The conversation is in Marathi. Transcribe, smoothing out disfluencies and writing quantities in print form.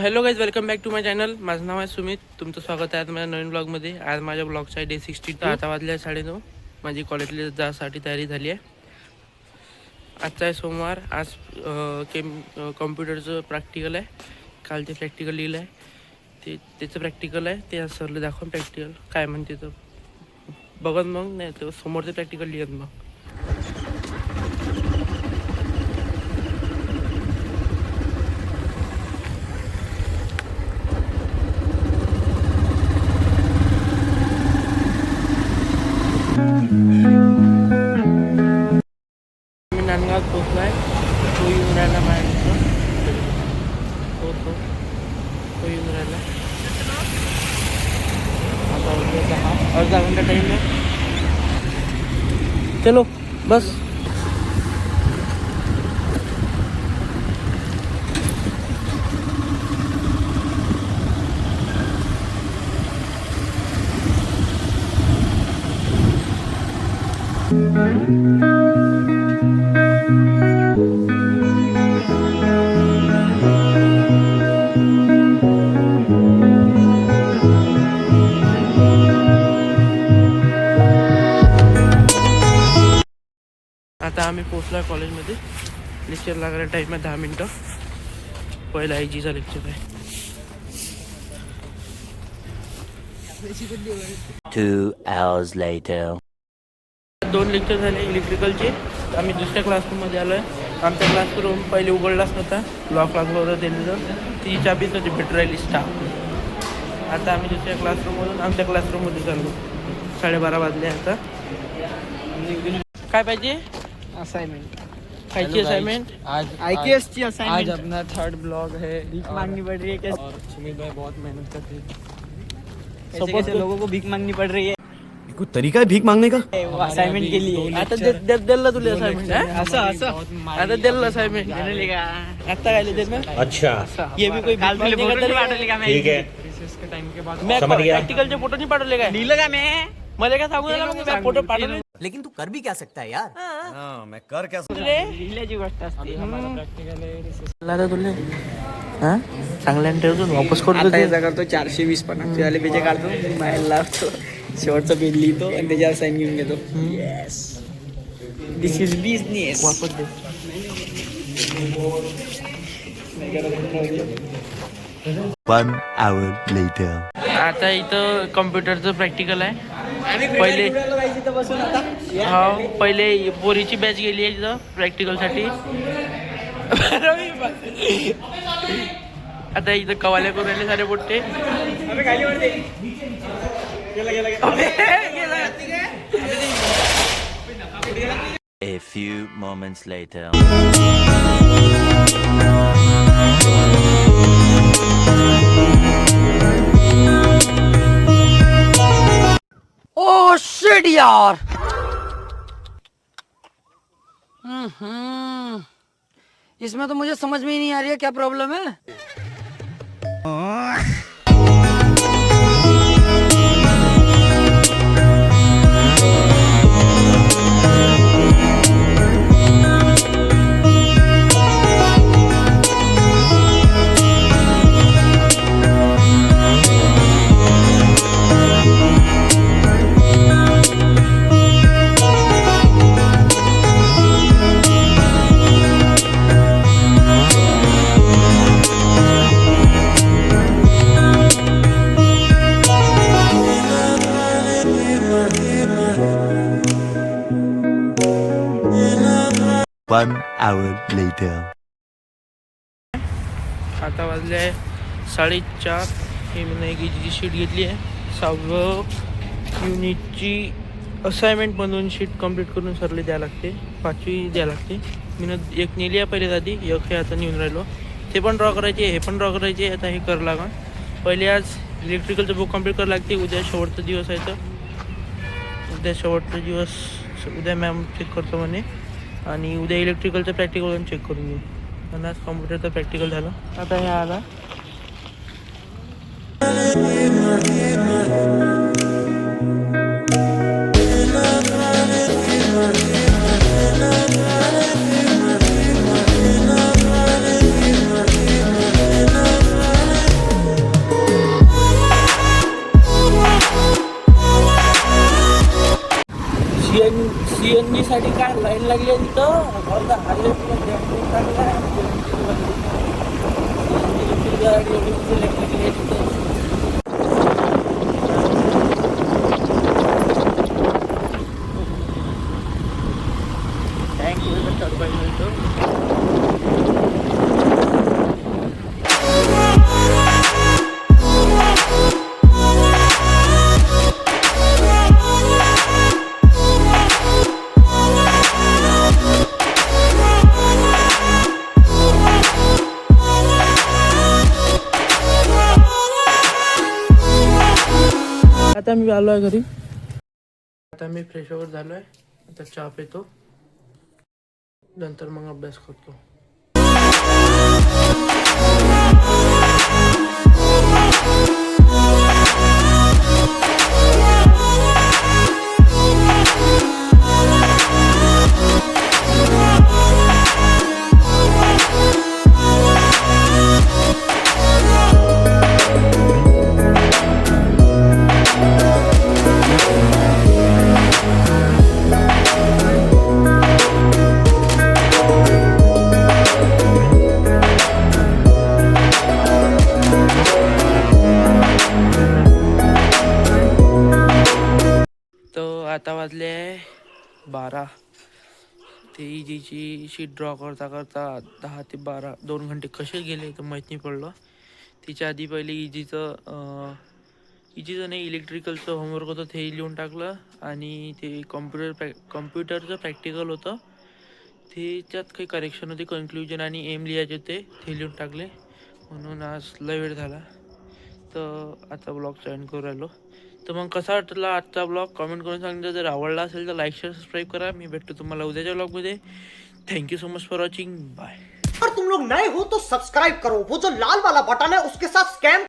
Hello guys, welcome back to my channel. माझं नाव आहे सुमित. तुमचं स्वागत आहे आज माझ्या नवीन ब्लॉगमध्ये. आज माझ्या ब्लॉगचा आहे डे 62. आता वाजले 9:30. माझी कॉलेजला जासाठी तयारी झाली आहे. आजचा आहे सोमवार. आज कॉम्प्युटरचं प्रॅक्टिकल आहे. काल ते प्रॅक्टिकल लिहिलं आहे, त्याचं प्रॅक्टिकल आहे. ते आज सरला दाखवून प्रॅक्टिकल काय म्हणते तर बघत मग, नाही तर समोरचं प्रॅक्टिकल लिहत मग. मी नांदगावात पोचलो आहे. तो येऊन राहिला माझ्या तो येऊन राहिला. आता अर्धा घंटा टाईम आहे. चलो बस. आता आम्ही पोचलो आहे कॉलेजमध्ये. लेक्चर लागायला टाईम आहे 10 मिनटं. पहिला आयजीचा लेक्चर आहे. 2 hours later. 2 लेक्चर झाले इलेक्ट्रिकलचे. आम्ही दुसऱ्या क्लासरूममध्ये आलो आहे. आमचा क्लासरूम पहिले उघडलाच नव्हता, लॉक लागलं होतं त्यांनी. ती चाबीच होती भेट राहिली स्टाफ. आता आम्ही दुसऱ्या क्लासरूममधून आमच्या क्लासरूममध्ये चाललो. 12:30 वाजले. आता काय पाहिजे? असाइनमेंट. खायची असाइनमेंट. आज IKS की असाइनमेंट. आज अपना 3rd ब्लॉग है. भीख मांगनी पड़ रही है कैसे? और सुमित भाई बहुत मेहनत करते हैं. कैसे लोगों को भीख मांगनी पड़ रही है कुछ तरीका है भीख मांगने का? वो असाइनमेंट के लिए. आता दिलं तुला असाइनमेंट. आता दिलं असाइनमेंट. आता काय लिहिते ना? अच्छा, ये भी कोई काल तुले फोटो नहीं पाठवले का ठीक है. रिसेस के टाइम के बाद मैं समझ गया. प्रॅक्टिकलचे फोटो नाही पाठवले काय? लिहिलं का मैं? मला काय सांगू नका, मी फोटो पाठवले. लेकिन तू कर भी क्या सकता है यार? मैं कर क्या लिहिल्याची गोष्ट असते. हमारा प्रैक्टिकल है रिसेस. लादा तुले हां चांगल्याने ठेवतो, वापस करतो आता ते. याचा करतो 420 पण वाले पेजे काढतो, बाहेर लावतो, शेवटचा पेज लिहितो आणि त्याच्यावर साईन घेऊन घेतो. Yes, this is business. वापस दे. 1 hour later. आता इथं कॉम्प्युटरचं प्रॅक्टिकल आहे. पहिले बसून आता हो, पहिले पोरीची बॅच गेली आहे इथं प्रॅक्टिकलसाठी. आता इथं कवाल्या करून राहिले सारे मोठे. A few moments later. Oh shit यार. इसमें तो मुझे समझ में ही नहीं आ रही है क्या प्रॉब्लम है. One hour later. आता वाजले आहे 4:30. हे मी जी शीट घेतली आहे 6व्या युनिटची असाइनमेंट बनवून शीट कंप्लीट करून सरले द्यावं लागते. 5वी द्यावं लागते. मी एक नेली आहे पहिले आधी, एक हे आता नेऊन राहिलो. ते पण ड्रॉ करायचे, हे पण ड्रॉ करायचे. आता हे करावं लागा. पहिले आज इलेक्ट्रिकलचं बुक कंप्लीट करावं लागते. उद्या शेवटचा दिवस आहे, तर उद्या शेवटचा दिवस. उद्या मॅम चेक करतो म्हणे. आणि उद्या इलेक्ट्रिकलचं प्रॅक्टिकल चेक करून घेऊ. आणि आज कॉम्प्युटरचं प्रॅक्टिकल झालं. आता हे आला. साठी काय लाईन लागली आहे तिथं अर्धा हायवे आता मी आलो आहे घरी. आता मी फ्रेश वगैरे झालो आहे. आता चहा पितो, नंतर मग अभ्यास करतो. आता वाजले 12. ते इजीची शीट ड्रॉ करता करता 10 ते 12 2 घंटे कसे गेले तर माहीत नाही पडलं. तिच्या आधी पहिले इजीचं नाही इलेक्ट्रिकलचं होमवर्क होतं ते लिहून टाकलं. आणि ते कम्प्युटरचं प्रॅक्टिकल होतं त्याच्यात काही करेक्शन होते, कन्क्ल्युजन आणि एम लिहायचे होते ते लिहून टाकले. म्हणून आज लय वेळ झाला. तर आता ब्लॉग जॉईन करू राहिलो. तर मग कसा वाटला आजचा ब्लॉग कमेंट करून सांगितलं. जर आवडला असेल तर लाईक शेअर सबस्क्राईब करा. मी भेटतो तुम्हाला उद्याच्या ब्लॉगमध्ये. Thank you so much for watching. Bye. अगर तुम लोग नए हो तो सब्सक्राइब करो, वो जो लाल वाला बटन है उसके साथ स्कैम